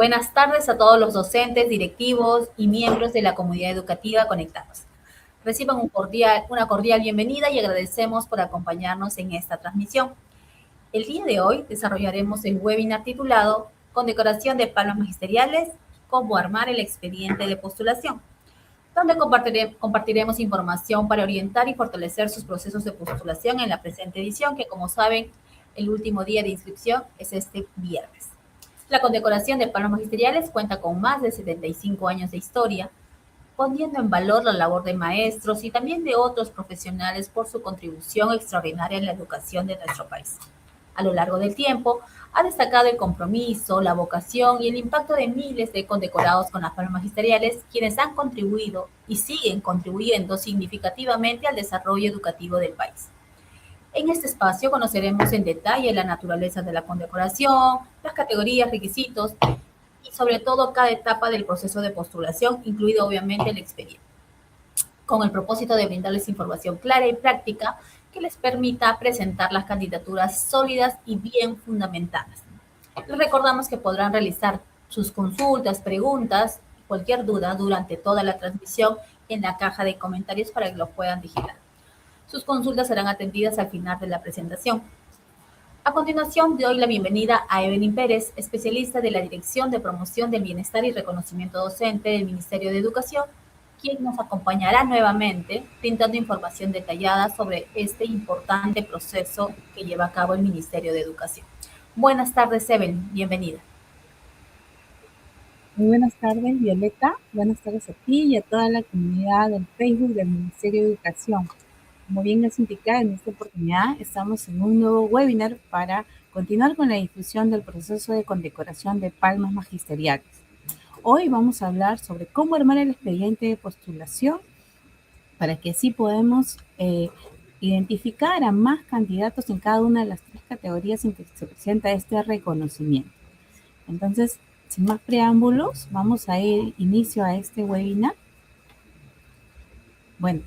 Buenas tardes a todos los docentes, directivos y miembros de la comunidad educativa conectados. Reciban una cordial bienvenida y agradecemos por acompañarnos en esta transmisión. El día de hoy desarrollaremos el webinar titulado Condecoración de palmas magisteriales, cómo armar el expediente de postulación, donde compartiremos información para orientar y fortalecer sus procesos de postulación en la presente edición, que como saben, el último día de inscripción es este viernes. La condecoración de palmas magisteriales cuenta con más de 75 años de historia, poniendo en valor la labor de maestros y también de otros profesionales por su contribución extraordinaria en la educación de nuestro país. A lo largo del tiempo, ha destacado el compromiso, la vocación y el impacto de miles de condecorados con las palmas magisteriales, quienes han contribuido y siguen contribuyendo significativamente al desarrollo educativo del país. En este espacio conoceremos en detalle la naturaleza de la condecoración, las categorías, requisitos y sobre todo cada etapa del proceso de postulación, incluido obviamente el expediente, con el propósito de brindarles información clara y práctica que les permita presentar las candidaturas sólidas y bien fundamentadas. Les recordamos que podrán realizar sus consultas, preguntas, cualquier duda durante toda la transmisión en la caja de comentarios para que lo puedan vigilar. Sus consultas serán atendidas al final de la presentación. A continuación, doy la bienvenida a Evelyn Pérez, especialista de la Dirección de Promoción del Bienestar y Reconocimiento Docente del Ministerio de Educación, quien nos acompañará nuevamente brindando información detallada sobre este importante proceso que lleva a cabo el Ministerio de Educación. Buenas tardes, Evelyn. Bienvenida. Muy buenas tardes, Violeta. Buenas tardes a ti y a toda la comunidad del Facebook del Ministerio de Educación. Como bien has indicado, en esta oportunidad estamos en un nuevo webinar para continuar con la difusión del proceso de condecoración de palmas magisteriales. Hoy vamos a hablar sobre cómo armar el expediente de postulación para que así podamos identificar a más candidatos en cada una de las 3 categorías en que se presenta este reconocimiento. Entonces, sin más preámbulos, vamos a ir inicio a este webinar. Bueno,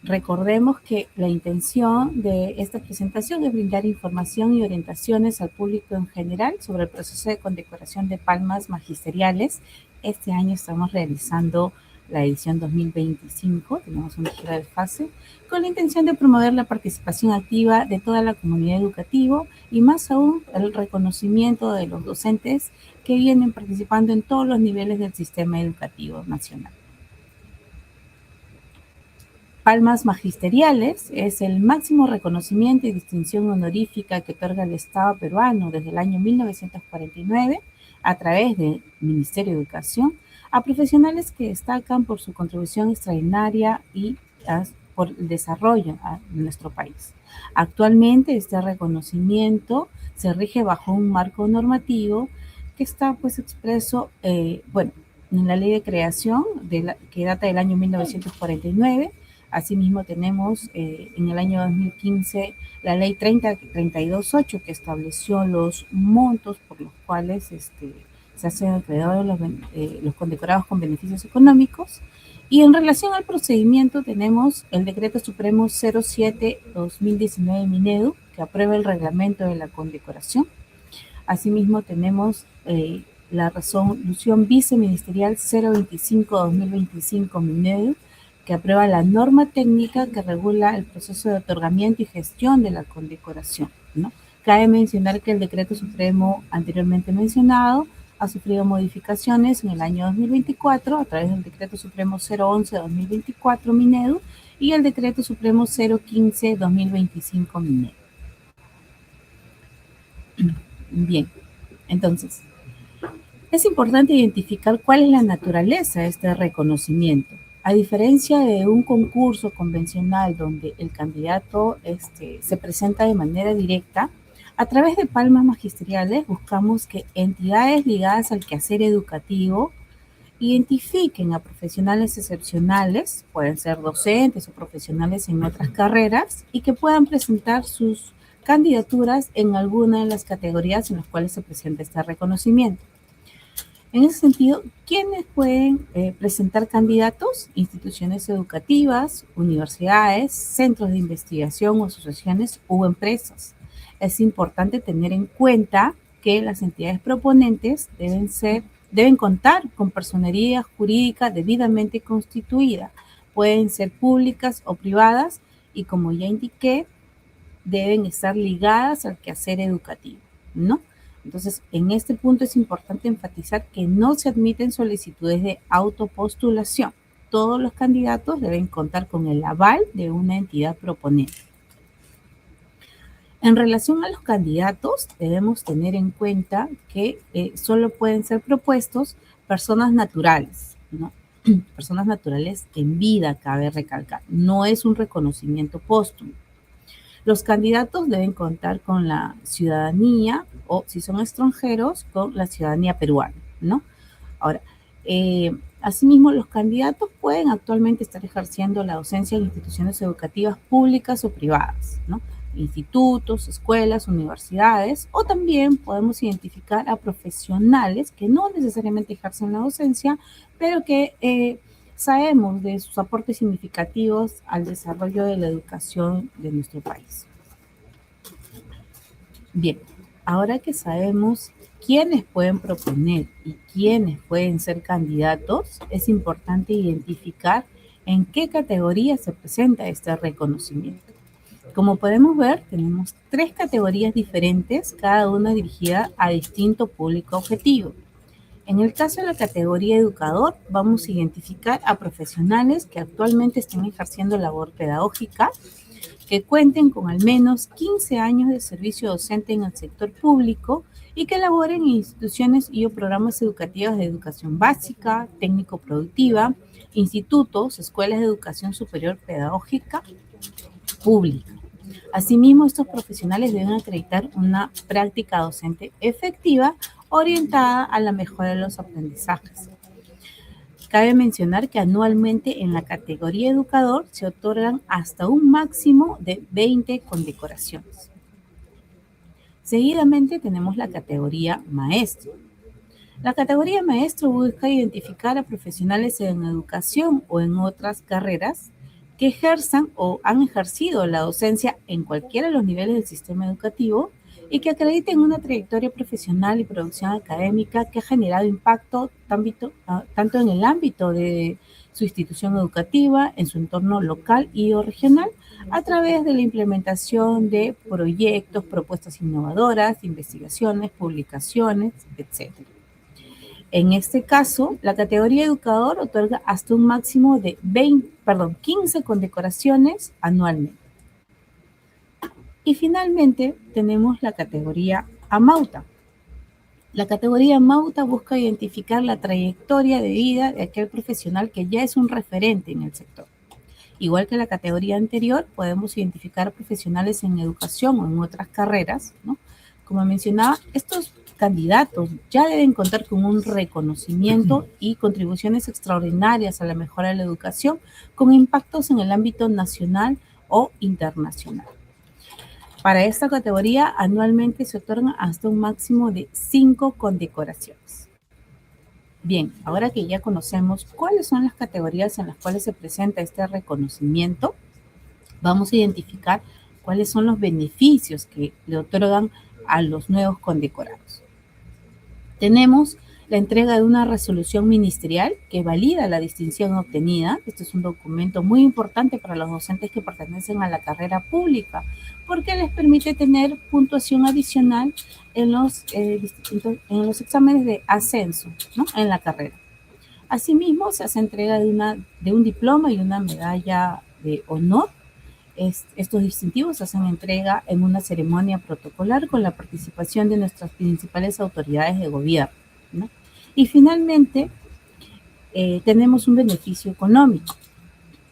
recordemos que la intención de esta presentación es brindar información y orientaciones al público en general sobre el proceso de condecoración de palmas magisteriales. Este año estamos realizando la edición 2025, tenemos una ligera desfase, con la intención de promover la participación activa de toda la comunidad educativa y más aún el reconocimiento de los docentes que vienen participando en todos los niveles del sistema educativo nacional. Palmas magisteriales es el máximo reconocimiento y distinción honorífica que otorga el Estado peruano desde el año 1949 a través del Ministerio de Educación a profesionales que destacan por su contribución extraordinaria y por el desarrollo de nuestro país. Actualmente este reconocimiento se rige bajo un marco normativo que está pues expreso, en la ley de creación que data del año 1949. Asimismo, tenemos en el año 2015 la ley 32328 que estableció los montos por los cuales se hacen acreedores los condecorados con beneficios económicos. Y en relación al procedimiento tenemos el Decreto Supremo 07-2019 Minedu, que aprueba el reglamento de la condecoración. Asimismo, tenemos la resolución viceministerial 025-2025 Minedu, que aprueba la norma técnica que regula el proceso de otorgamiento y gestión de la condecoración, ¿no? Cabe mencionar que el decreto supremo anteriormente mencionado ha sufrido modificaciones en el año 2024 a través del decreto supremo 011-2024 Minedu y el decreto supremo 015-2025 Minedu. Bien, entonces, es importante identificar cuál es la naturaleza de este reconocimiento. A diferencia de un concurso convencional donde el candidato se presenta de manera directa, a través de palmas magisteriales buscamos que entidades ligadas al quehacer educativo identifiquen a profesionales excepcionales, pueden ser docentes o profesionales en otras carreras, y que puedan presentar sus candidaturas en alguna de las categorías en las cuales se presenta este reconocimiento. En ese sentido, ¿quiénes pueden presentar candidatos? Instituciones educativas, universidades, centros de investigación o asociaciones u empresas. Es importante tener en cuenta que las entidades proponentes deben ser deben contar con personería jurídica debidamente constituida. Pueden ser públicas o privadas y, como ya indiqué, deben estar ligadas al quehacer educativo, ¿no? Entonces, en este punto es importante enfatizar que no se admiten solicitudes de autopostulación. Todos los candidatos deben contar con el aval de una entidad proponente. En relación a los candidatos, debemos tener en cuenta que solo pueden ser propuestos personas naturales, ¿no? Personas naturales en vida, cabe recalcar. No es un reconocimiento póstumo. Los candidatos deben contar con la ciudadanía o, si son extranjeros, con la ciudadanía peruana, ¿no? Ahora, asimismo, los candidatos pueden actualmente estar ejerciendo la docencia en instituciones educativas públicas o privadas, ¿no? Institutos, escuelas, universidades, o también podemos identificar a profesionales que no necesariamente ejercen la docencia, pero que sabemos de sus aportes significativos al desarrollo de la educación de nuestro país. Bien, ahora que sabemos quiénes pueden proponer y quiénes pueden ser candidatos, es importante identificar en qué categoría se presenta este reconocimiento. Como podemos ver, tenemos 3 categorías diferentes, cada una dirigida a distinto público objetivo. En el caso de la categoría educador, vamos a identificar a profesionales que actualmente están ejerciendo labor pedagógica, que cuenten con al menos 15 años de servicio docente en el sector público y que laboren en instituciones y o programas educativos de educación básica, técnico-productiva, institutos, escuelas de educación superior pedagógica pública. Asimismo, estos profesionales deben acreditar una práctica docente efectiva orientada a la mejora de los aprendizajes. Cabe mencionar que anualmente en la categoría educador se otorgan hasta un máximo de 20 condecoraciones. Seguidamente tenemos la categoría maestro. La categoría maestro busca identificar a profesionales en educación o en otras carreras que ejerzan o han ejercido la docencia en cualquiera de los niveles del sistema educativo y que acrediten una trayectoria profesional y producción académica que ha generado impacto tanto en el ámbito de su institución educativa, en su entorno local y o regional, a través de la implementación de proyectos, propuestas innovadoras, investigaciones, publicaciones, etc. En este caso, la categoría educador otorga hasta un máximo de 15 condecoraciones anualmente. Y finalmente tenemos la categoría AMAUTA. La categoría AMAUTA busca identificar la trayectoria de vida de aquel profesional que ya es un referente en el sector. Igual que la categoría anterior, podemos identificar profesionales en educación o en otras carreras, ¿no? Como mencionaba, estos candidatos ya deben contar con un reconocimiento y contribuciones extraordinarias a la mejora de la educación con impactos en el ámbito nacional o internacional. Para esta categoría, anualmente se otorgan hasta un máximo de 5 condecoraciones. Bien, ahora que ya conocemos cuáles son las categorías en las cuales se presenta este reconocimiento, vamos a identificar cuáles son los beneficios que le otorgan a los nuevos condecorados. Tenemos la entrega de una resolución ministerial que valida la distinción obtenida. Este es un documento muy importante para los docentes que pertenecen a la carrera pública, porque les permite tener puntuación adicional en los exámenes de ascenso, ¿no?, en la carrera. Asimismo, se hace entrega de un diploma y una medalla de honor. Estos distintivos se hacen entrega en una ceremonia protocolar con la participación de nuestras principales autoridades de gobierno, ¿no? Y finalmente, tenemos un beneficio económico.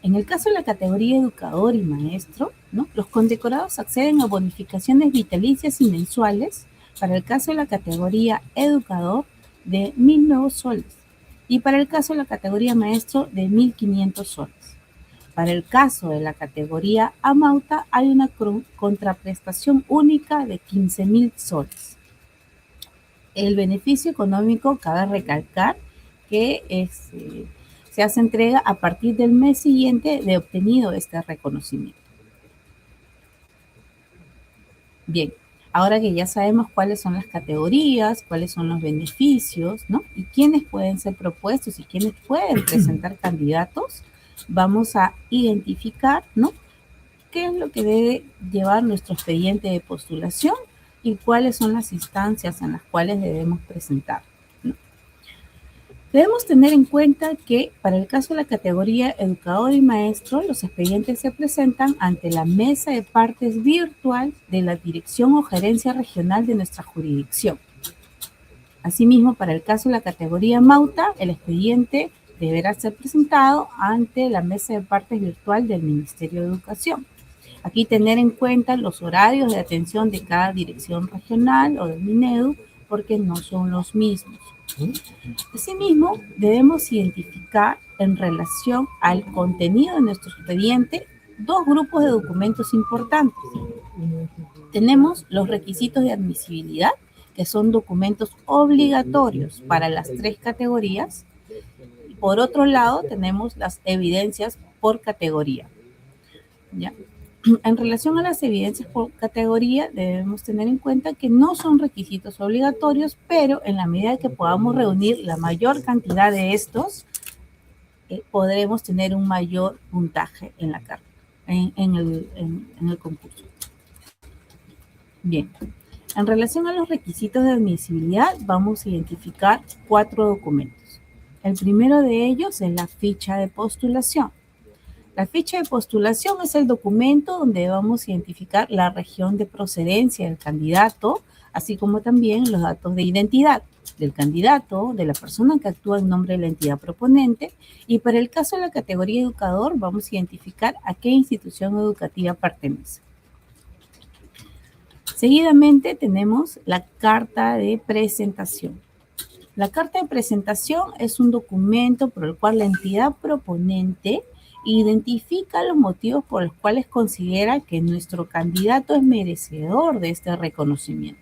En el caso de la categoría educador y maestro, ¿no?, los condecorados acceden a bonificaciones vitalicias y mensuales, para el caso de la categoría educador, de 1.000 nuevos soles, y para el caso de la categoría maestro, de 1.500 soles. Para el caso de la categoría AMAUTA hay una contraprestación única de 15.000 soles. El beneficio económico, cabe recalcar que se hace entrega a partir del mes siguiente de obtenido este reconocimiento. Bien, Ahora que ya sabemos cuáles son las categorías, cuáles son los beneficios, ¿no? Y quiénes pueden ser propuestos y quiénes pueden presentar candidatos, vamos a identificar, ¿no? ¿Qué es lo que debe llevar nuestro expediente de postulación y cuáles son las instancias en las cuales debemos presentar, ¿no? Debemos tener en cuenta que para el caso de la categoría educador y maestro, los expedientes se presentan ante la mesa de partes virtual de la dirección o gerencia regional de nuestra jurisdicción. Asimismo, para el caso de la categoría Mauta, el expediente deberá ser presentado ante la mesa de partes virtual del Ministerio de Educación. Aquí tener en cuenta los horarios de atención de cada dirección regional o del Minedu, porque no son los mismos. Asimismo, debemos identificar en relación al contenido de nuestro expediente dos grupos de documentos importantes. Tenemos los requisitos de admisibilidad, que son documentos obligatorios para las tres categorías. Y por otro lado, tenemos las evidencias por categoría. ¿Ya? En relación a las evidencias por categoría, debemos tener en cuenta que no son requisitos obligatorios, pero en la medida que podamos reunir la mayor cantidad de estos, podremos tener un mayor puntaje en la carta, en el concurso. Bien, en relación a los requisitos de admisibilidad, vamos a identificar 4 documentos. El primero de ellos es la ficha de postulación. La ficha de postulación es el documento donde vamos a identificar la región de procedencia del candidato, así como también los datos de identidad del candidato, de la persona que actúa en nombre de la entidad proponente, y para el caso de la categoría educador vamos a identificar a qué institución educativa pertenece. Seguidamente tenemos la carta de presentación. La carta de presentación es un documento por el cual la entidad proponente identifica los motivos por los cuales considera que nuestro candidato es merecedor de este reconocimiento.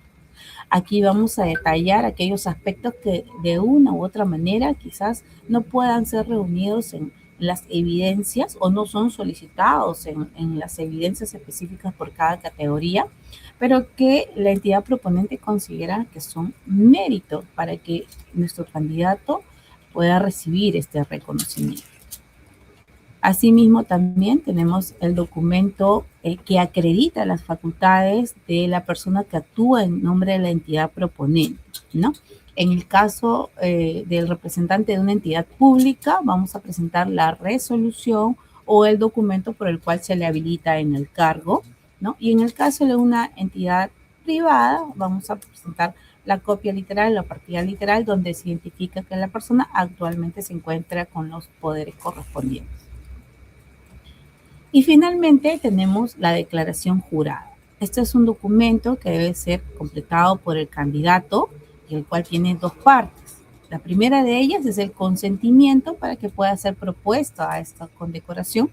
Aquí vamos a detallar aquellos aspectos que de una u otra manera quizás no puedan ser reunidos en las evidencias o no son solicitados en las evidencias específicas por cada categoría, pero que la entidad proponente considera que son mérito para que nuestro candidato pueda recibir este reconocimiento. Asimismo, también tenemos el documento que acredita las facultades de la persona que actúa en nombre de la entidad proponente, ¿no? En el caso del representante de una entidad pública, vamos a presentar la resolución o el documento por el cual se le habilita en el cargo, ¿no? Y en el caso de una entidad privada, vamos a presentar la copia literal, la partida literal, donde se identifica que la persona actualmente se encuentra con los poderes correspondientes. Y finalmente tenemos la declaración jurada. Este es un documento que debe ser completado por el candidato, el cual tiene 2 partes. La primera de ellas es el consentimiento para que pueda ser propuesta a esta condecoración.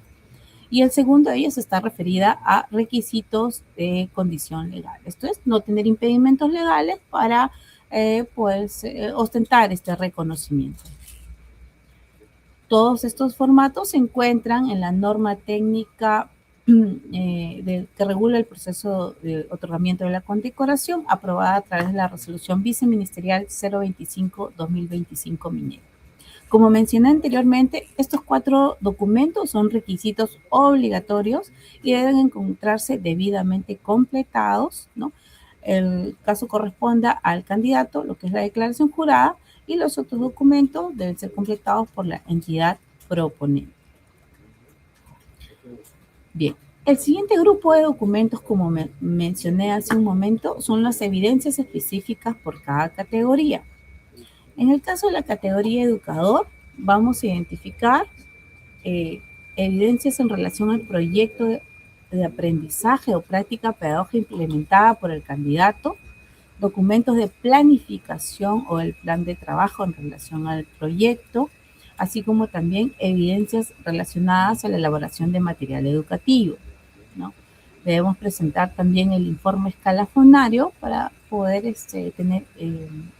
Y el segundo de ellos está referida a requisitos de condición legal. Esto es, no tener impedimentos legales para ostentar este reconocimiento. Todos estos formatos se encuentran en la norma técnica que regula el proceso de otorgamiento de la condecoración, aprobada a través de la resolución viceministerial 025-2025 Minero. Como mencioné anteriormente, estos 4 documentos son requisitos obligatorios y deben encontrarse debidamente completados, ¿no? El caso corresponda al candidato, lo que es la declaración jurada, y los otros documentos deben ser completados por la entidad proponente. Bien, el siguiente grupo de documentos, como mencioné hace un momento, son las evidencias específicas por cada categoría. En el caso de la categoría educador, vamos a identificar evidencias en relación al proyecto de aprendizaje o práctica pedagógica implementada por el candidato, documentos de planificación o el plan de trabajo en relación al proyecto, así como también evidencias relacionadas a la elaboración de material educativo, ¿no? Debemos presentar también el informe escalafonario para poder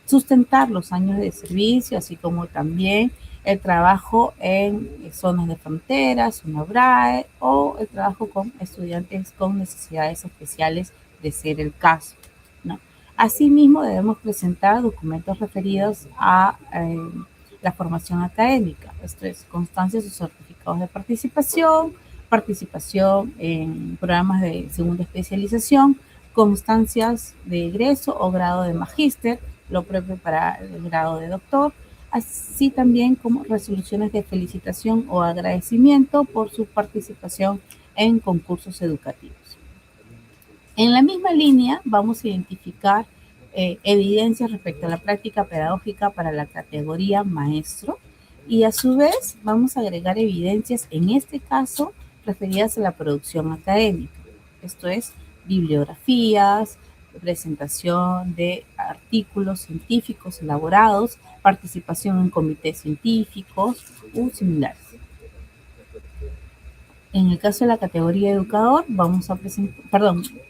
sustentar los años de servicio, así como también el trabajo en zonas de frontera, zona BRAE, o el trabajo con estudiantes con necesidades especiales, de ser el caso. ¿no? Asimismo, debemos presentar documentos referidos a la formación académica, esto es, constancias o certificados de participación, participación en programas de segunda especialización, constancias de egreso o grado de magíster, lo propio para el grado de doctor, así también como resoluciones de felicitación o agradecimiento por su participación en concursos educativos. En la misma línea vamos a identificar evidencias respecto a la práctica pedagógica para la categoría maestro y a su vez vamos a agregar evidencias, en este caso, referidas a la producción académica. Esto es, bibliografías, presentación de artículos científicos elaborados, participación en comités científicos u similares. En el caso de la categoría educador, vamos a presentar,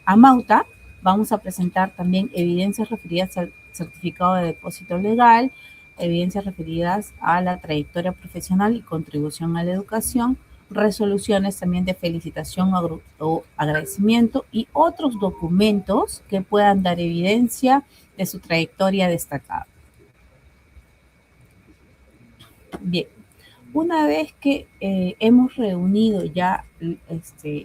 AMAUTA, vamos a presentar también evidencias referidas al certificado de depósito legal, evidencias referidas a la trayectoria profesional y contribución a la educación, resoluciones también de felicitación o agradecimiento y otros documentos que puedan dar evidencia de su trayectoria destacada. Bien. Una vez que hemos reunido ya el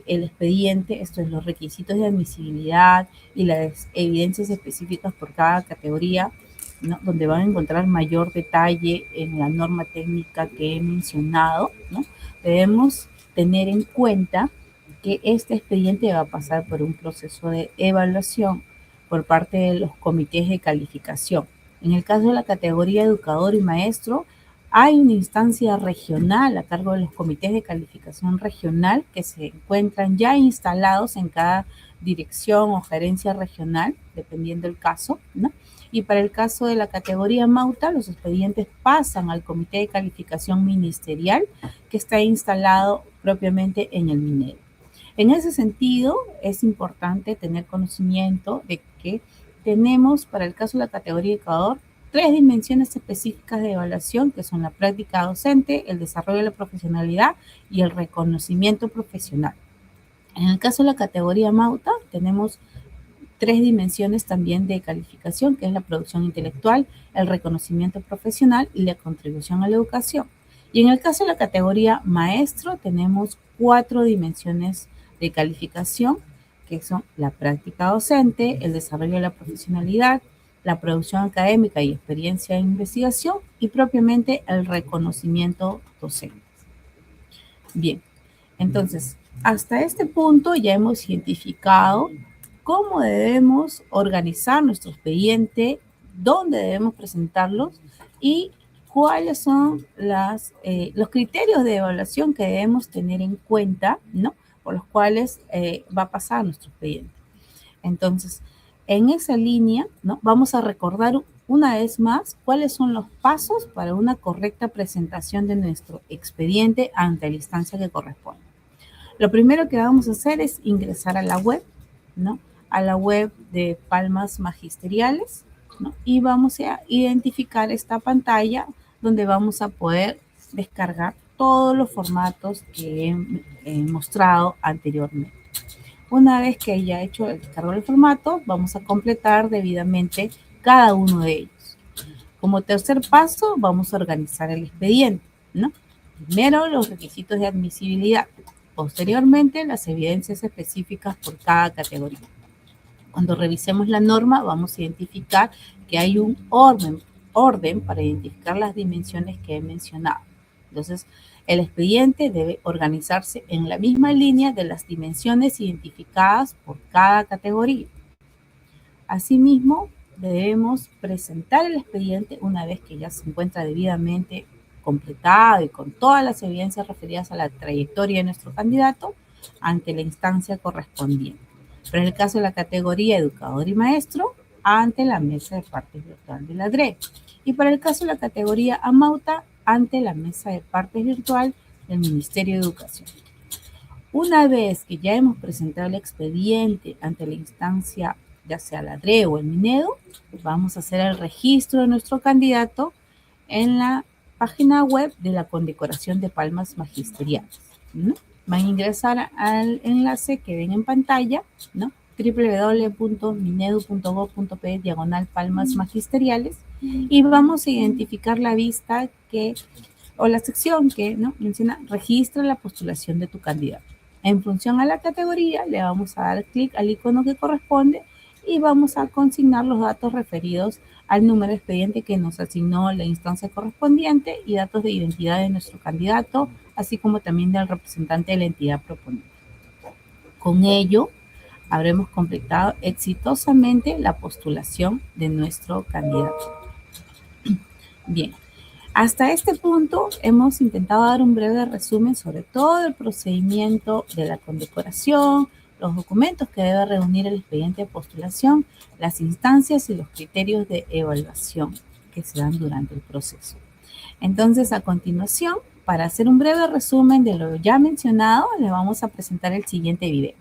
expediente, esto es los requisitos de admisibilidad y las evidencias específicas por cada categoría, ¿no? Donde van a encontrar mayor detalle en la norma técnica que he mencionado, ¿no? Debemos tener en cuenta que este expediente va a pasar por un proceso de evaluación por parte de los comités de calificación. En el caso de la categoría educador y maestro, hay una instancia regional a cargo de los comités de calificación regional que se encuentran ya instalados en cada dirección o gerencia regional, dependiendo del caso, ¿no? Y para el caso de la categoría Mauta, los expedientes pasan al comité de calificación ministerial que está instalado propiamente en el Minedo. En ese sentido, es importante tener conocimiento de que tenemos para el caso de la categoría educador 3 dimensiones específicas de evaluación, que son la práctica docente, el desarrollo de la profesionalidad y el reconocimiento profesional. En el caso de la categoría Mauta, tenemos 3 dimensiones también de calificación, que es la producción intelectual, el reconocimiento profesional y la contribución a la educación. Y en el caso de la categoría maestro, tenemos 4 dimensiones de calificación, que son la práctica docente, el desarrollo de la profesionalidad, la producción académica y experiencia en investigación y propiamente el reconocimiento docente. Bien, entonces, hasta este punto ya hemos identificado cómo debemos organizar nuestro expediente, dónde debemos presentarlos y cuáles son los criterios de evaluación que debemos tener en cuenta, ¿no? Por los cuales va a pasar nuestro expediente. Entonces, en esa línea, ¿no? Vamos a recordar una vez más cuáles son los pasos para una correcta presentación de nuestro expediente ante la instancia que corresponde. Lo primero que vamos a hacer es ingresar a la web, ¿no? A la web de Palmas Magisteriales, ¿no? Y vamos a identificar esta pantalla donde vamos a poder descargar todos los formatos que he mostrado anteriormente. Una vez que haya hecho el descargo del formato, vamos a completar debidamente cada uno de ellos. Como tercer paso, vamos a organizar el expediente, ¿no? Primero, los requisitos de admisibilidad. Posteriormente, las evidencias específicas por cada categoría. Cuando revisemos la norma, vamos a identificar que hay un orden para identificar las dimensiones que he mencionado. Entonces, el expediente debe organizarse en la misma línea de las dimensiones identificadas por cada categoría. Asimismo, debemos presentar el expediente una vez que ya se encuentra debidamente completado y con todas las evidencias referidas a la trayectoria de nuestro candidato ante la instancia correspondiente. Pero en el caso de la categoría educador y maestro, ante la mesa de partes virtual de la DRE. Y para el caso de la categoría AMAUTA, ante la mesa de partes virtual del Ministerio de Educación. Una vez que ya hemos presentado el expediente ante la instancia, ya sea la DRE o el Minedo, vamos a hacer el registro de nuestro candidato en la página web de la Condecoración de Palmas Magisteriales, ¿no? Van a ingresar al enlace que ven en pantalla, ¿no? www.minedu.gov.pe/palmas magisteriales, y vamos a identificar la vista o la sección que, ¿no?, menciona registra la postulación de tu candidato. En función a la categoría, le vamos a dar clic al icono que corresponde y vamos a consignar los datos referidos al número de expediente que nos asignó la instancia correspondiente y datos de identidad de nuestro candidato, así como también del representante de la entidad proponente. Con ello, habremos completado exitosamente la postulación de nuestro candidato. Bien, hasta este punto hemos intentado dar un breve resumen sobre todo el procedimiento de la condecoración, los documentos que debe reunir el expediente de postulación, las instancias y los criterios de evaluación que se dan durante el proceso. Entonces, a continuación, para hacer un breve resumen de lo ya mencionado, les vamos a presentar el siguiente video.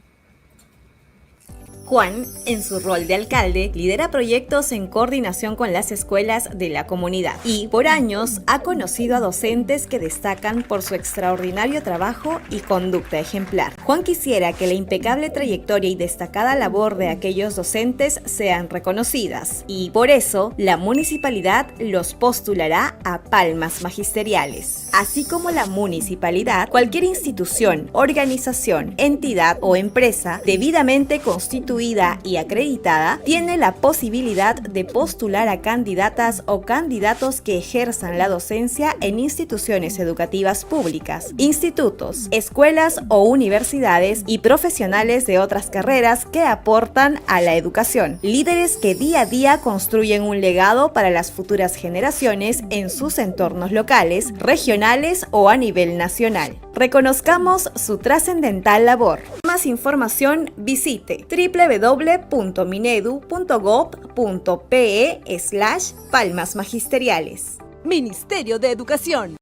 Juan, en su rol de alcalde, lidera proyectos en coordinación con las escuelas de la comunidad y por años ha conocido a docentes que destacan por su extraordinario trabajo y conducta ejemplar. Juan quisiera que la impecable trayectoria y destacada labor de aquellos docentes sean reconocidas y por eso la municipalidad los postulará a palmas magisteriales. Así como la municipalidad, cualquier institución, organización, entidad o empresa debidamente constituida y acreditada tiene la posibilidad de postular a candidatas o candidatos que ejerzan la docencia en instituciones educativas públicas, institutos, escuelas o universidades y profesionales de otras carreras que aportan a la educación, líderes que día a día construyen un legado para las futuras generaciones en sus entornos locales, regionales o a nivel nacional. Reconozcamos su trascendental labor. Más información visite www.minedu.gov.pe/palmas magisteriales. Ministerio de Educación.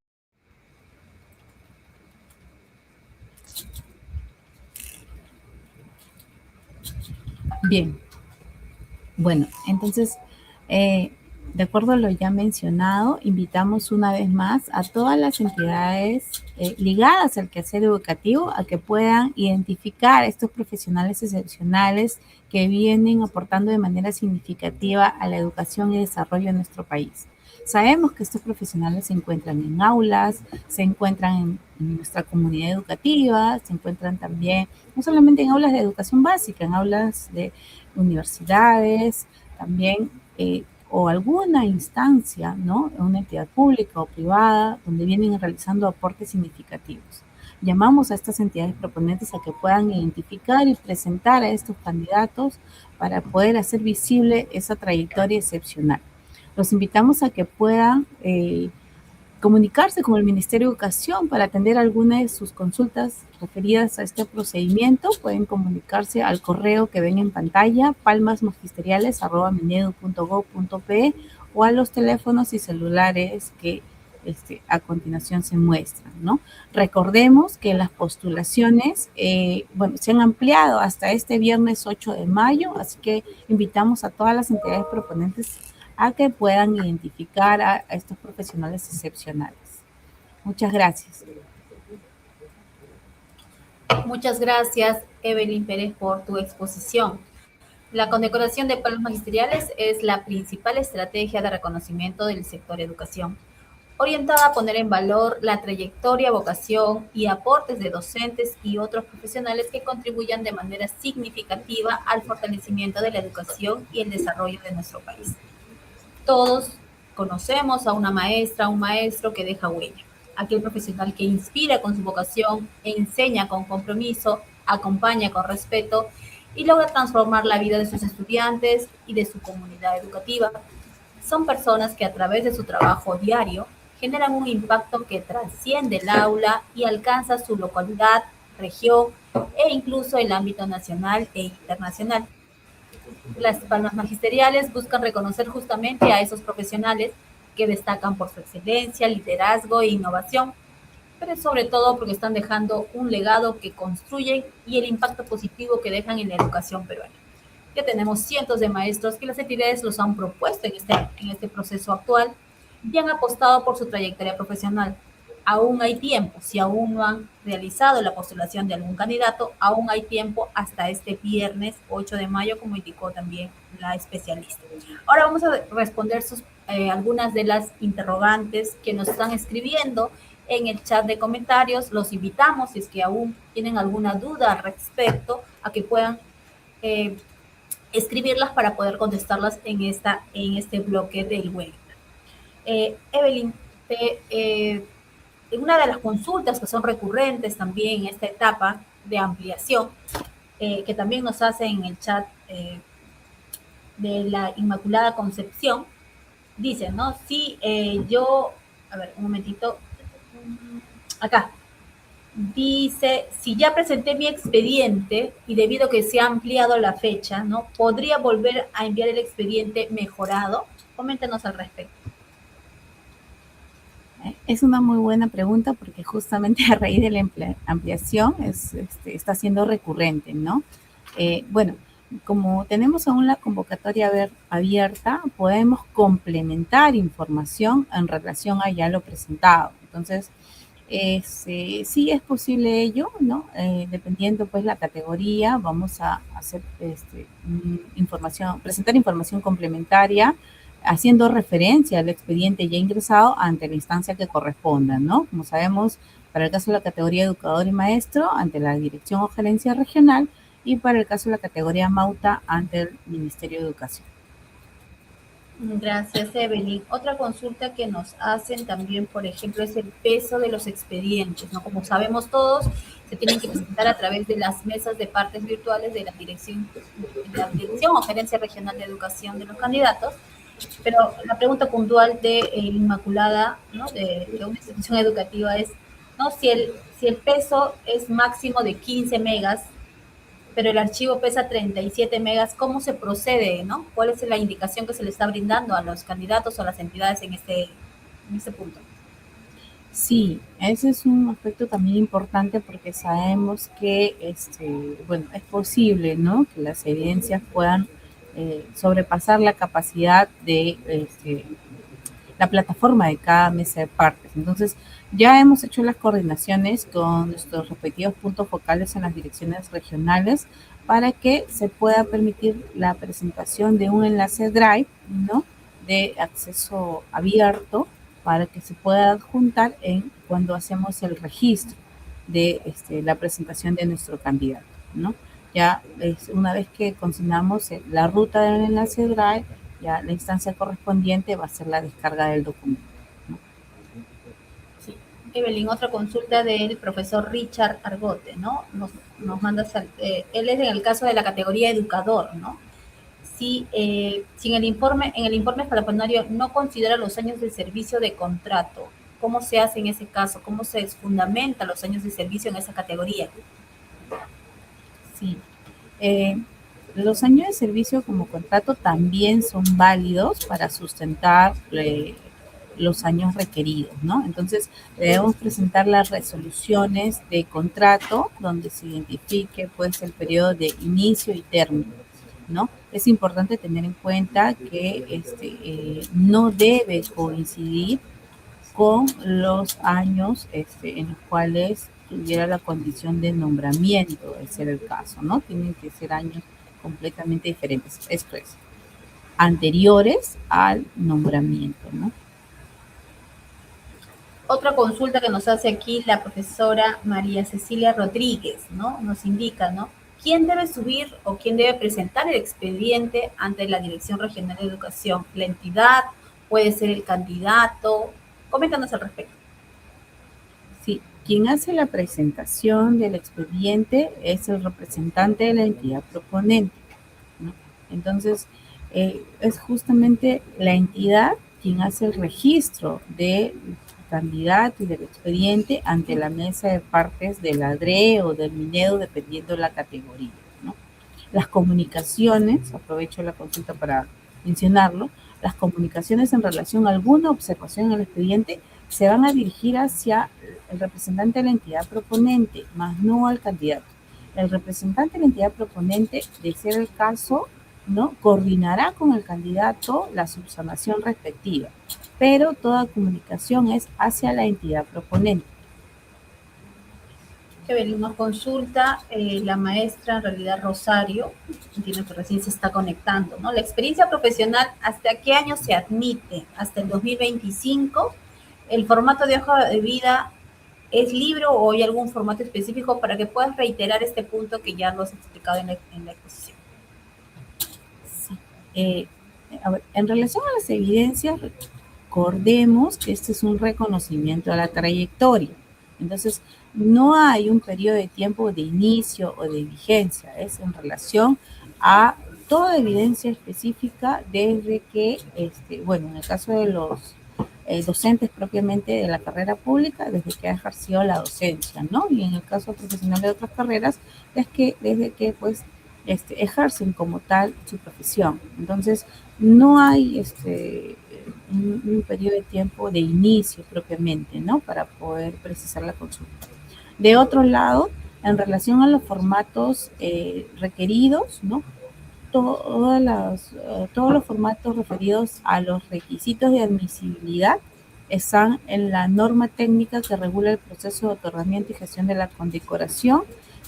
Bien, bueno, entonces, de acuerdo a lo ya mencionado, invitamos una vez más a todas las entidades ligadas al quehacer educativo a que puedan identificar a estos profesionales excepcionales que vienen aportando de manera significativa a la educación y desarrollo de nuestro país. Sabemos que estos profesionales se encuentran en aulas, se encuentran en nuestra comunidad educativa, se encuentran también no solamente en aulas de educación básica, en aulas de universidades, también o alguna instancia, ¿no?, una entidad pública o privada, donde vienen realizando aportes significativos. Llamamos a estas entidades proponentes a que puedan identificar y presentar a estos candidatos para poder hacer visible esa trayectoria excepcional. Los invitamos a que puedan comunicarse con el Ministerio de Educación para atender alguna de sus consultas referidas a este procedimiento. Pueden comunicarse al correo que ven en pantalla, palmasmagisteriales@minedu.gov.pe, o a los teléfonos y celulares que a continuación se muestran, ¿no? Recordemos que las postulaciones se han ampliado hasta este viernes 8 de mayo, así que invitamos a todas las entidades proponentes a que puedan identificar a estos profesionales excepcionales. Muchas gracias. Muchas gracias, Evelyn Pérez, por tu exposición. La condecoración de palmas magisteriales es la principal estrategia de reconocimiento del sector educación, orientada a poner en valor la trayectoria, vocación y aportes de docentes y otros profesionales que contribuyan de manera significativa al fortalecimiento de la educación y el desarrollo de nuestro país. Todos conocemos a una maestra, a un maestro que deja huella, aquel profesional que inspira con su vocación, enseña con compromiso, acompaña con respeto y logra transformar la vida de sus estudiantes y de su comunidad educativa. Son personas que a través de su trabajo diario generan un impacto que trasciende el aula y alcanza su localidad, región e incluso el ámbito nacional e internacional. Las palmas magisteriales buscan reconocer justamente a esos profesionales que destacan por su excelencia, liderazgo e innovación, pero sobre todo porque están dejando un legado que construyen y el impacto positivo que dejan en la educación peruana. Ya tenemos cientos de maestros que las entidades los han propuesto en este proceso actual y han apostado por su trayectoria profesional. aún hay tiempo. Si aún no han realizado la postulación de algún candidato, aún hay tiempo hasta este viernes 8 de mayo, como indicó también la especialista. Ahora vamos a responder algunas de las interrogantes que nos están escribiendo en el chat de comentarios. Los invitamos, si es que aún tienen alguna duda al respecto, a que puedan escribirlas para poder contestarlas en este bloque del webinar. Evelyn, una de las consultas que son recurrentes también en esta etapa de ampliación, que también nos hacen en el chat de la Inmaculada Concepción, dicen, ¿no? Si yo, a ver, un momentito, acá, dice, si ya presenté mi expediente y debido a que se ha ampliado la fecha, ¿no? ¿Podría volver a enviar el expediente mejorado? Coméntenos al respecto. Es una muy buena pregunta porque justamente a raíz de la ampliación está siendo recurrente, ¿no? Bueno, como tenemos aún la convocatoria abierta, podemos complementar información en relación a ya lo presentado. Entonces, sí es posible ello, ¿no? Dependiendo pues la categoría, vamos a hacer presentar información complementaria, haciendo referencia al expediente ya ingresado ante la instancia que corresponda, ¿no? Como sabemos, para el caso de la categoría educador y maestro, ante la dirección o gerencia regional, y para el caso de la categoría Mauta, ante el Ministerio de Educación. Gracias, Evelyn. Otra consulta que nos hacen también, por ejemplo, es el peso de los expedientes, ¿no? Como sabemos todos, se tienen que presentar a través de las mesas de partes virtuales de la dirección o gerencia regional de educación de los candidatos. Pero la pregunta puntual de Inmaculada, ¿no? de una institución educativa es, ¿no? Si el peso es máximo de 15 megas, pero el archivo pesa 37 megas, ¿cómo se procede, no? ¿Cuál es la indicación que se le está brindando a los candidatos o a las entidades en este punto? Sí, ese es un aspecto también importante porque sabemos que, bueno, es posible, ¿no? Que las evidencias puedan sobrepasar la capacidad de la plataforma de cada mesa de partes. Entonces, ya hemos hecho las coordinaciones con nuestros respectivos puntos focales en las direcciones regionales para que se pueda permitir la presentación de un enlace Drive, ¿no? De acceso abierto para que se pueda adjuntar cuando hacemos el registro de la presentación de nuestro candidato, ¿no? Ya una vez que consignamos la ruta del enlace Drive, ya la instancia correspondiente va a ser la descarga del documento, ¿no? Sí. Evelyn, otra consulta del profesor Richard Argote, ¿no? Nos manda, él es en el caso de la categoría educador, ¿no? Si en el informe escalafonario no considera los años de servicio de contrato, ¿cómo se hace en ese caso? ¿Cómo se fundamenta los años de servicio en esa categoría? Sí. Los años de servicio como contrato también son válidos para sustentar los años requeridos, ¿no? Entonces, debemos presentar las resoluciones de contrato donde se identifique, pues, el periodo de inicio y término, ¿no? Es importante tener en cuenta que no debe coincidir con los años en los cuales tuviera la condición de nombramiento, de ser el caso, ¿no? Tienen que ser años completamente diferentes, anteriores al nombramiento, ¿no? Otra consulta que nos hace aquí la profesora María Cecilia Rodríguez, ¿no? Nos indica, ¿no? ¿Quién debe subir o quién debe presentar el expediente ante la Dirección Regional de Educación? ¿La entidad? ¿Puede ser el candidato? Coméntanos al respecto. Sí, quien hace la presentación del expediente es el representante de la entidad proponente, ¿no? Entonces, es justamente la entidad quien hace el registro del candidato y del expediente ante la mesa de partes del ADRE o del MINEDO, dependiendo de la categoría, ¿no? Las comunicaciones, aprovecho la consulta para mencionarlo, las comunicaciones en relación a alguna observación en el expediente se van a dirigir hacia el representante de la entidad proponente, más no al candidato. El representante de la entidad proponente, de ser el caso, ¿no? Coordinará con el candidato la subsanación respectiva, pero toda comunicación es hacia la entidad proponente. Evelyn nos consulta la maestra, en realidad Rosario, entiendo que recién se está conectando, ¿no? La experiencia profesional, ¿hasta qué año se admite? ¿Hasta el 2025? ¿El formato de hoja de vida es libro o hay algún formato específico para que puedas reiterar este punto que ya lo has explicado en la exposición? Sí. A ver, en relación a las evidencias, recordemos que este es un reconocimiento a la trayectoria. Entonces, no hay un periodo de tiempo de inicio o de vigencia, es en relación a toda evidencia específica desde que, bueno, en el caso de los docentes propiamente de la carrera pública, desde que ha ejercido la docencia, ¿no? Y en el caso profesional de otras carreras, desde que pues, ejercen como tal su profesión. Entonces, no hay un periodo de tiempo de inicio propiamente, ¿no? Para poder precisar la consulta. De otro lado, en relación a los formatos requeridos, ¿no? Todos los formatos referidos a los requisitos de admisibilidad están en la norma técnica que regula el proceso de otorgamiento y gestión de la condecoración,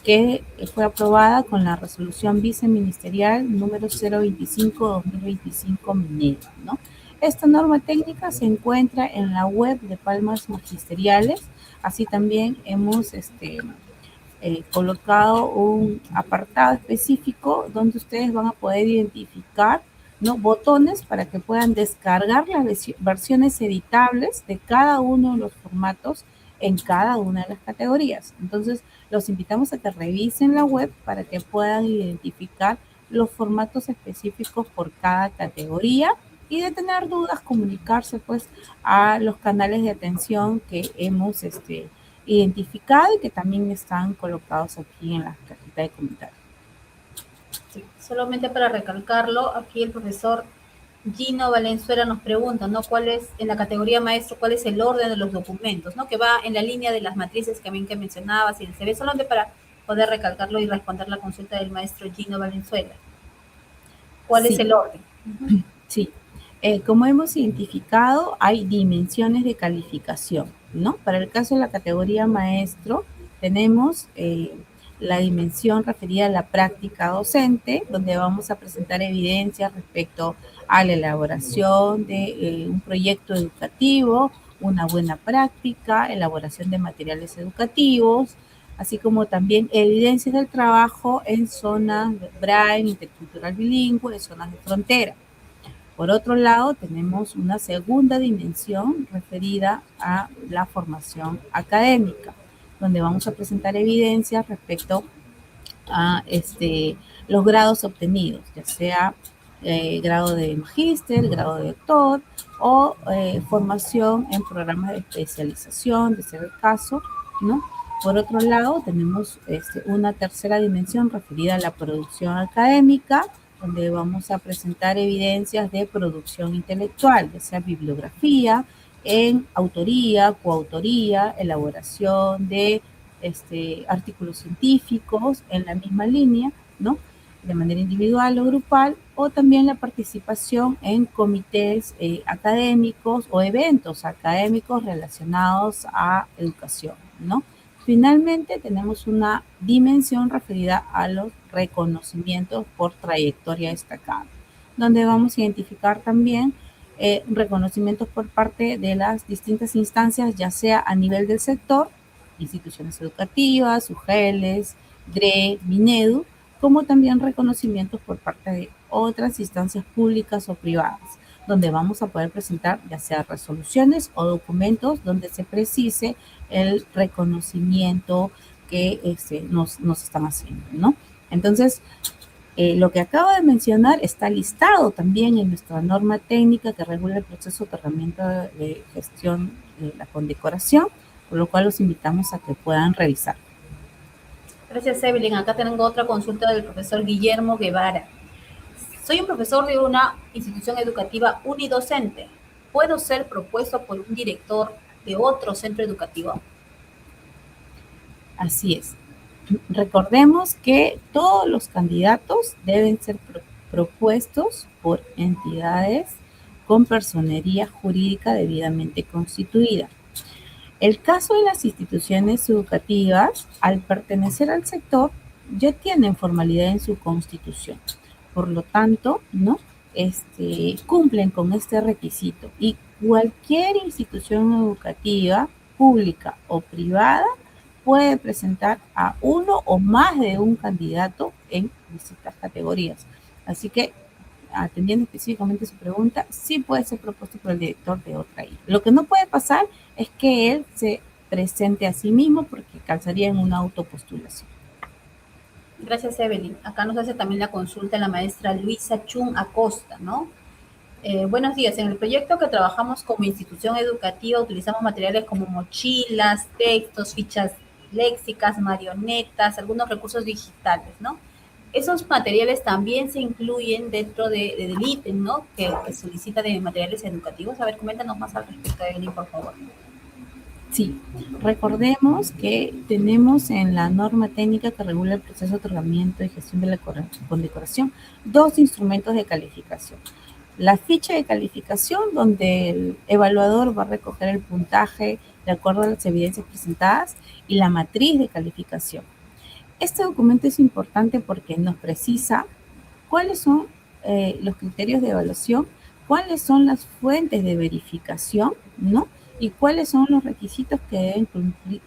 que fue aprobada con la resolución viceministerial número 025-2025 Minero, ¿no? Esta norma técnica se encuentra en la web de Palmas Magisteriales, así también hemos colocado un apartado específico donde ustedes van a poder identificar, ¿no?, botones para que puedan descargar las versiones editables de cada uno de los formatos en cada una de las categorías. Entonces, los invitamos a que revisen la web para que puedan identificar los formatos específicos por cada categoría y de tener dudas, comunicarse pues a los canales de atención que hemos identificado y que también están colocados aquí en la cajita de comentarios. Sí, solamente para recalcarlo, aquí el profesor Gino Valenzuela nos pregunta, ¿no? ¿Cuál es, en la categoría maestro, cuál es el orden de los documentos, ¿no? Que va en la línea de las matrices que mencionabas y el CV, solamente para poder recalcarlo y responder la consulta del maestro Gino Valenzuela. ¿Cuál es el orden? Sí. Como hemos identificado, hay dimensiones de calificación, ¿no? Para el caso de la categoría maestro, tenemos la dimensión referida a la práctica docente, donde vamos a presentar evidencias respecto a la elaboración de un proyecto educativo, una buena práctica, elaboración de materiales educativos, así como también evidencias del trabajo en zonas de braille, intercultural bilingüe, zonas de frontera. Por otro lado, tenemos una segunda dimensión referida a la formación académica, donde vamos a presentar evidencias respecto a los grados obtenidos, ya sea grado de magíster, grado de doctor o formación en programas de especialización, de ser el caso, ¿no? Por otro lado, tenemos una tercera dimensión referida a la producción académica, donde vamos a presentar evidencias de producción intelectual, ya sea bibliografía, en autoría, coautoría, elaboración de artículos científicos en la misma línea, ¿no? De manera individual o grupal, o también la participación en comités académicos o eventos académicos relacionados a educación, ¿no? Finalmente, tenemos una dimensión referida a los reconocimientos por trayectoria destacada, donde vamos a identificar también reconocimientos por parte de las distintas instancias, ya sea a nivel del sector, instituciones educativas, UGELES, DRE, Minedu, como también reconocimientos por parte de otras instancias públicas o privadas, donde vamos a poder presentar ya sea resoluciones o documentos donde se precise el reconocimiento que nos están haciendo, ¿no? Entonces, lo que acabo de mencionar está listado también en nuestra norma técnica que regula el proceso de otorgamiento de gestión de la condecoración, por lo cual los invitamos a que puedan revisar. Gracias, Evelyn. Acá tengo otra consulta del profesor Guillermo Guevara. Soy un profesor de una institución educativa unidocente. ¿Puedo ser propuesto por un director de otro centro educativo? Así es. Recordemos que todos los candidatos deben ser propuestos por entidades con personería jurídica debidamente constituida. El caso de las instituciones educativas, al pertenecer al sector, ya tienen formalidad en su constitución. Por lo tanto, ¿no? Cumplen con este requisito y cualquier institución educativa, pública o privada, puede presentar a uno o más de un candidato en distintas categorías. Así que, atendiendo específicamente su pregunta, sí puede ser propuesto por el director de otra I. Lo que no puede pasar es que él se presente a sí mismo porque calzaría en una autopostulación. Gracias, Evelyn. Acá nos hace también la consulta la maestra Luisa Chun Acosta, ¿no? Buenos días. En el proyecto que trabajamos como institución educativa utilizamos materiales como mochilas, textos, fichas léxicas, marionetas, algunos recursos digitales, ¿no? Esos materiales también se incluyen dentro del ítem, ¿no? Que solicita de materiales educativos. A ver, coméntanos más al respecto, Evelyn, por favor. Sí, recordemos que tenemos en la norma técnica que regula el proceso de otorgamiento y gestión de la condecoración 2 instrumentos de calificación. La ficha de calificación, donde el evaluador va a recoger el puntaje de acuerdo a las evidencias presentadas, y la matriz de calificación. Este documento es importante porque nos precisa cuáles son los criterios de evaluación, cuáles son las fuentes de verificación, ¿no? Y cuáles son los requisitos que deben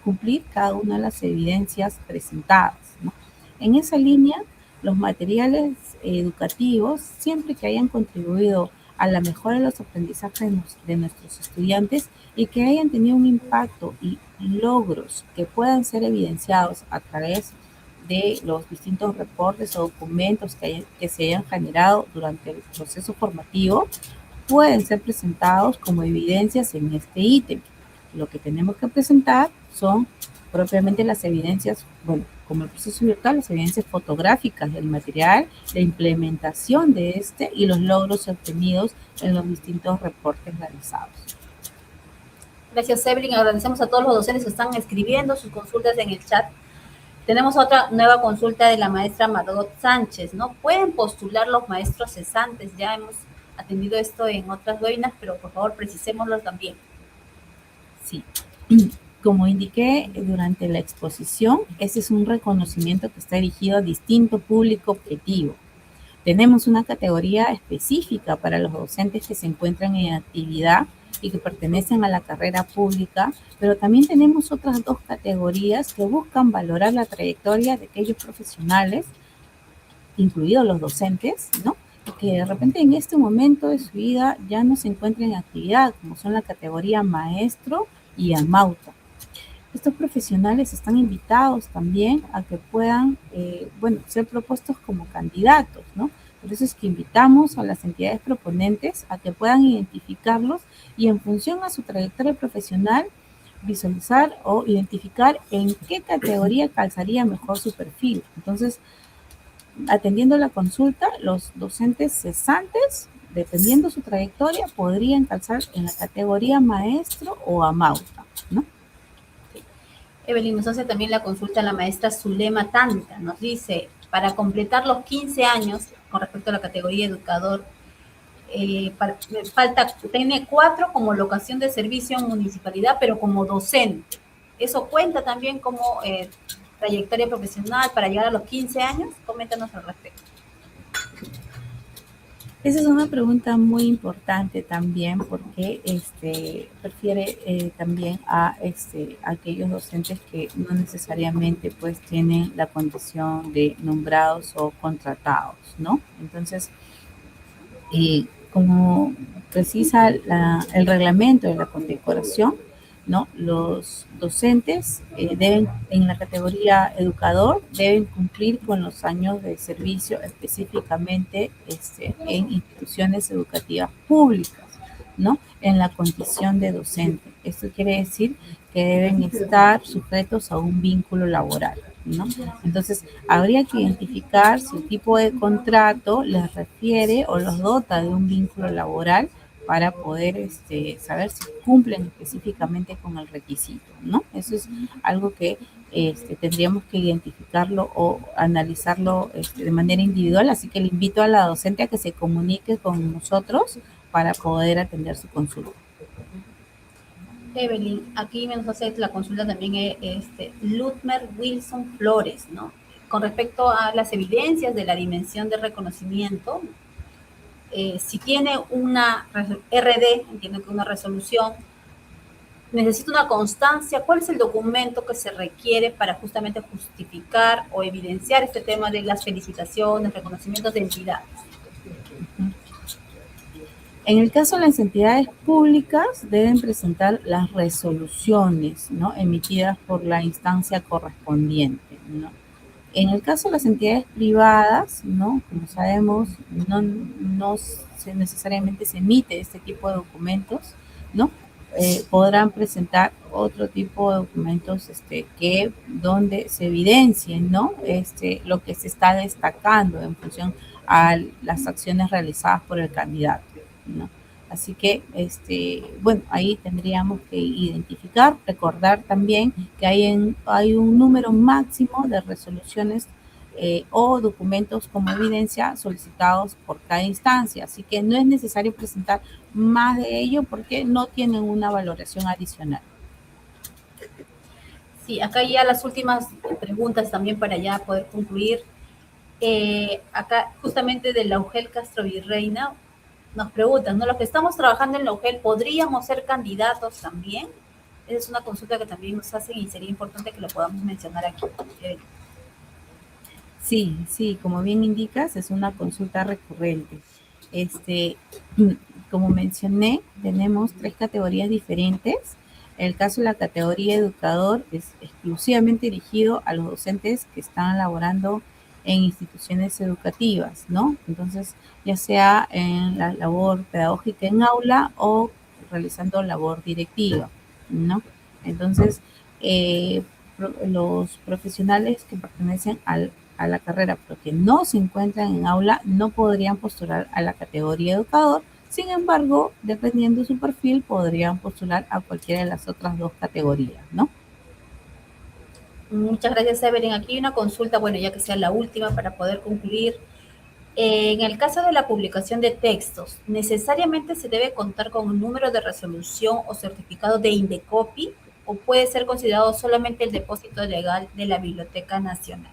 cumplir cada una de las evidencias presentadas, ¿no? En esa línea, los materiales educativos, siempre que hayan contribuido a la mejora de los aprendizajes de nuestros estudiantes y que hayan tenido un impacto y logros que puedan ser evidenciados a través de los distintos reportes o documentos que se hayan generado durante el proceso formativo, pueden ser presentados como evidencias en este ítem. Lo que tenemos que presentar son propiamente las evidencias, bueno, como el proceso virtual, las evidencias fotográficas del material, la implementación de este y los logros obtenidos en los distintos reportes realizados. Gracias, Evelyn. Agradecemos a todos los docentes que están escribiendo sus consultas en el chat. Tenemos otra nueva consulta de la maestra Margot Sánchez, ¿no? ¿Pueden postular los maestros cesantes? Ya hemos atendido esto en otras webinars, pero por favor precisémoslo también. Sí, como indiqué durante la exposición, este es un reconocimiento que está dirigido a distinto público objetivo. Tenemos una categoría específica para los docentes que se encuentran en actividad y que pertenecen a la carrera pública, pero también tenemos otras 2 categorías que buscan valorar la trayectoria de aquellos profesionales, incluidos los docentes, ¿no? Que de repente en este momento de su vida ya no se encuentran en actividad, como son la categoría maestro y amauta. Estos profesionales están invitados también a que puedan, ser propuestos como candidatos, ¿no? Por eso es que invitamos a las entidades proponentes a que puedan identificarlos y en función a su trayectoria profesional visualizar o identificar en qué categoría calzaría mejor su perfil. Entonces, atendiendo la consulta, los docentes cesantes, dependiendo su trayectoria, podrían calzar en la categoría maestro o amauta, ¿no? Evelyn, nos hace también la consulta la maestra Zulema Tanta. Nos dice, para completar los 15 años, con respecto a la categoría educador, tiene 4 como locación de servicio en municipalidad, pero como docente. ¿Eso cuenta también como trayectoria profesional para llegar a los 15 años? Coméntanos al respecto. Esa es una pregunta muy importante también porque refiere también a aquellos docentes que no necesariamente pues tienen la condición de nombrados o contratados, ¿no? Entonces, como precisa el reglamento de la condecoración, ¿no? Los docentes deben, en la categoría educador, deben cumplir con los años de servicio específicamente en instituciones educativas públicas, ¿no? En la condición de docente. Esto quiere decir que deben estar sujetos a un vínculo laboral, ¿no? Entonces, habría que identificar si el tipo de contrato les refiere o los dota de un vínculo laboral para poder saber si cumplen específicamente con el requisito, ¿no? Eso es algo que tendríamos que identificarlo o analizarlo de manera individual, así que le invito a la docente a que se comunique con nosotros para poder atender su consulta. Evelyn, aquí nos hace la consulta también Lutmer Wilson Flores, ¿no? Con respecto a las evidencias de la dimensión de reconocimiento, si tiene una RD, entiendo que una resolución, necesita una constancia, ¿cuál es el documento que se requiere para justamente justificar o evidenciar este tema de las felicitaciones, reconocimientos de entidades? En el caso de las entidades públicas, deben presentar las resoluciones, ¿no?, emitidas por la instancia correspondiente, ¿no? En el caso de las entidades privadas, ¿no?, como sabemos, no necesariamente se emite este tipo de documentos, ¿no? Podrán presentar otro tipo de documentos donde se evidencien, ¿no?, lo que se está destacando en función a las acciones realizadas por el candidato, ¿no? Así que, bueno, ahí tendríamos que identificar, recordar también que hay un número máximo de resoluciones o documentos como evidencia solicitados por cada instancia, así que no es necesario presentar más de ello porque no tienen una valoración adicional. Sí, acá ya las últimas preguntas también para ya poder concluir. Acá justamente de la UGEL Castro Virreina nos preguntan, ¿no? Los que estamos trabajando en la UGEL, ¿podríamos ser candidatos también? Esa es una consulta que también nos hacen y sería importante que lo podamos mencionar aquí. Sí, como bien indicas, es una consulta recurrente. Como mencioné, tenemos 3 categorías diferentes. El caso de la categoría educador es exclusivamente dirigido a los docentes que están laborando en instituciones educativas, ¿no? Entonces, ya sea en la labor pedagógica en aula o realizando labor directiva, ¿no? Entonces, los profesionales que pertenecen a la carrera pero que no se encuentran en aula no podrían postular a la categoría educador. Sin embargo, dependiendo de su perfil, podrían postular a cualquiera de las otras 2 categorías, ¿no? Muchas gracias, Evelyn. Aquí hay una consulta, bueno, ya que sea la última para poder concluir. En el caso de la publicación de textos, ¿necesariamente se debe contar con un número de resolución o certificado de Indecopi o puede ser considerado solamente el depósito legal de la Biblioteca Nacional?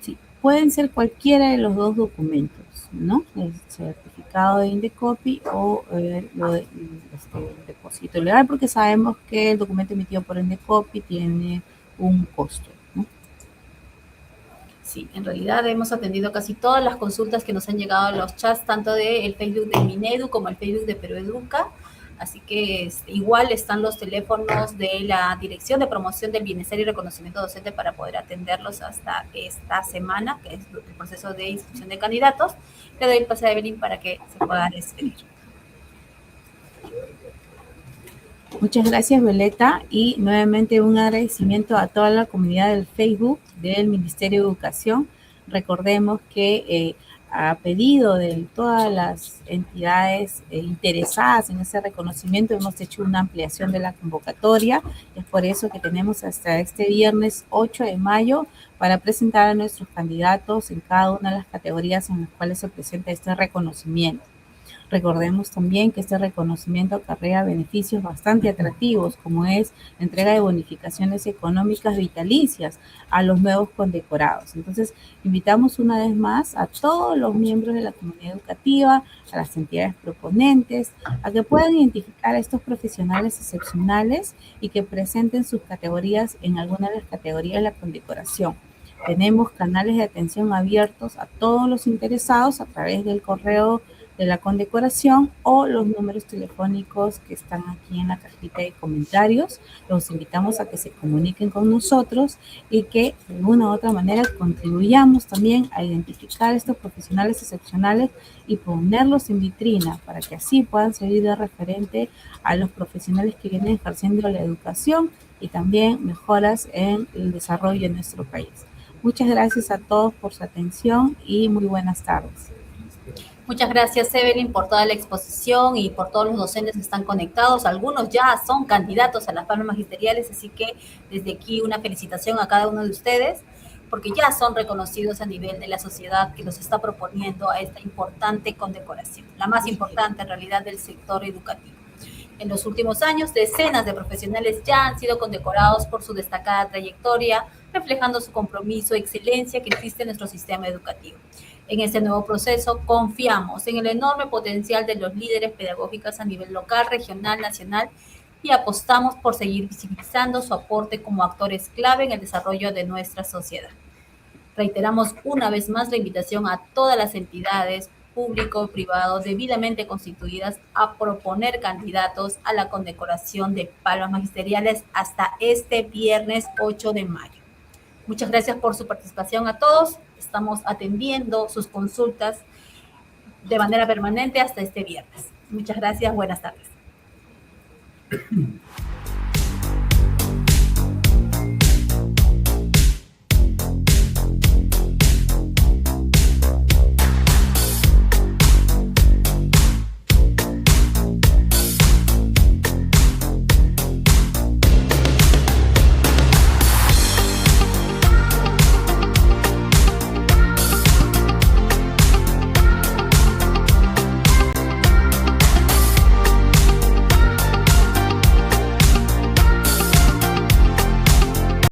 Sí, pueden ser cualquiera de los 2 documentos, ¿no? El certificado de Indecopi o el depósito legal, porque sabemos que el documento emitido por Indecopi tiene un costo, ¿no? Sí, en realidad hemos atendido casi todas las consultas que nos han llegado a los chats, tanto del Facebook de Minedu como el Facebook de Perú Educa. Así que igual están los teléfonos de la Dirección de Promoción del Bienestar y Reconocimiento Docente para poder atenderlos hasta esta semana, que es el proceso de inscripción de candidatos. Le doy el pase a Evelyn para que se pueda despedir. Muchas gracias, Violeta, y nuevamente un agradecimiento a toda la comunidad del Facebook del Ministerio de Educación. Recordemos que a pedido de todas las entidades interesadas en ese reconocimiento hemos hecho una ampliación de la convocatoria. Es por eso que tenemos hasta este viernes 8 de mayo para presentar a nuestros candidatos en cada una de las categorías en las cuales se presenta este reconocimiento. Recordemos también que este reconocimiento acarrea beneficios bastante atractivos, como es la entrega de bonificaciones económicas vitalicias a los nuevos condecorados. Entonces, invitamos una vez más a todos los miembros de la comunidad educativa, a las entidades proponentes, a que puedan identificar a estos profesionales excepcionales y que presenten sus categorías en alguna de las categorías de la condecoración. Tenemos canales de atención abiertos a todos los interesados a través del correo de la condecoración o los números telefónicos que están aquí en la cajita de comentarios. Los invitamos a que se comuniquen con nosotros y que de una u otra manera contribuyamos también a identificar a estos profesionales excepcionales y ponerlos en vitrina para que así puedan servir de referente a los profesionales que vienen ejerciendo la educación y también mejoras en el desarrollo de nuestro país. Muchas gracias a todos por su atención y muy buenas tardes. Muchas gracias, Evelyn, por toda la exposición y por todos los docentes que están conectados. Algunos ya son candidatos a las palmas magisteriales, así que desde aquí una felicitación a cada uno de ustedes, porque ya son reconocidos a nivel de la sociedad que los está proponiendo a esta importante condecoración, la más importante en realidad del sector educativo. En los últimos años, decenas de profesionales ya han sido condecorados por su destacada trayectoria, reflejando su compromiso y excelencia que existe en nuestro sistema educativo. En este nuevo proceso, confiamos en el enorme potencial de los líderes pedagógicos a nivel local, regional, nacional y apostamos por seguir visibilizando su aporte como actores clave en el desarrollo de nuestra sociedad. Reiteramos una vez más la invitación a todas las entidades público y privado debidamente constituidas a proponer candidatos a la condecoración de palmas magisteriales hasta este viernes 8 de mayo. Muchas gracias por su participación a todos. Estamos atendiendo sus consultas de manera permanente hasta este viernes. Muchas gracias. Buenas tardes.